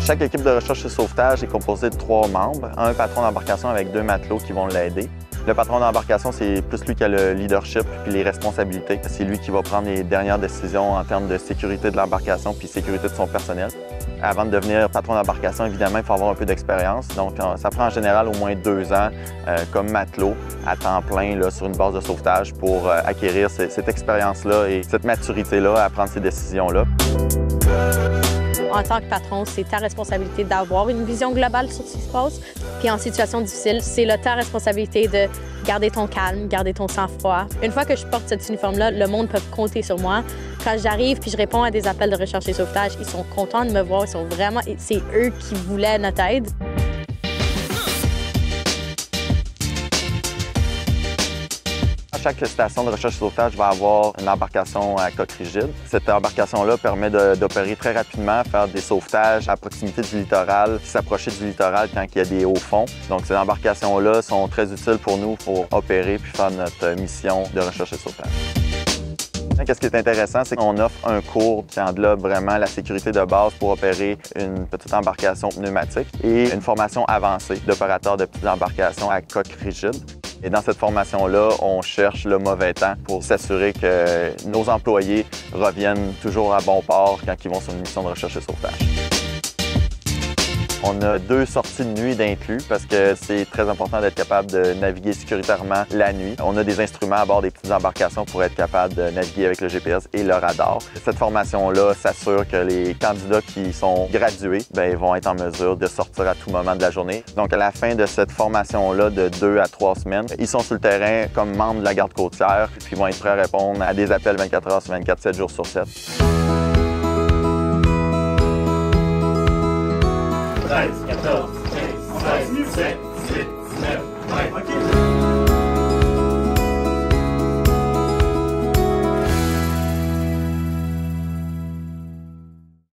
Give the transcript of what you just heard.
Chaque équipe de recherche et sauvetage est composée de 3 membres, un patron d'embarcation avec 2 matelots qui vont l'aider. Le patron d'embarcation, c'est plus lui qui a le leadership puis les responsabilités. C'est lui qui va prendre les dernières décisions en termes de sécurité de l'embarcation puis sécurité de son personnel. Avant de devenir patron d'embarcation, évidemment, il faut avoir un peu d'expérience. Donc, ça prend en général au moins 2 ans comme matelot à temps plein là, sur une base de sauvetage pour acquérir cette expérience-là et cette maturité-là à prendre ces décisions-là. En tant que patron, c'est ta responsabilité d'avoir une vision globale sur ce qui se passe. Puis en situation difficile, c'est ta responsabilité de garder ton calme, garder ton sang-froid. Une fois que je porte cet uniforme-là, le monde peut compter sur moi. Quand j'arrive puis je réponds à des appels de recherche et sauvetage, ils sont contents de me voir. Ils sont vraiment... C'est eux qui voulaient notre aide. Chaque station de recherche et sauvetage va avoir une embarcation à coque rigide. Cette embarcation-là permet d'opérer très rapidement, faire des sauvetages à proximité du littoral, s'approcher du littoral quand il y a des hauts fonds. Donc ces embarcations-là sont très utiles pour nous pour opérer puis faire notre mission de recherche et sauvetage. Qu'est-ce qui est intéressant, c'est qu'on offre un cours qui englobe vraiment la sécurité de base pour opérer une petite embarcation pneumatique et une formation avancée d'opérateur de petites embarcations à coque rigide. Et dans cette formation-là, on cherche le mauvais temps pour s'assurer que nos employés reviennent toujours à bon port quand ils vont sur une mission de recherche et sauvetage. On a 2 sorties de nuit d'inclus parce que c'est très important d'être capable de naviguer sécuritairement la nuit. On a des instruments à bord des petites embarcations pour être capable de naviguer avec le GPS et le radar. Cette formation-là s'assure que les candidats qui sont gradués vont être en mesure de sortir à tout moment de la journée. Donc à la fin de cette formation-là de 2 à 3 semaines, ils sont sur le terrain comme membres de la garde côtière puis vont être prêts à répondre à des appels 24 heures sur 24, 7 jours sur 7. 13, 14, 15, 16, 17, 18,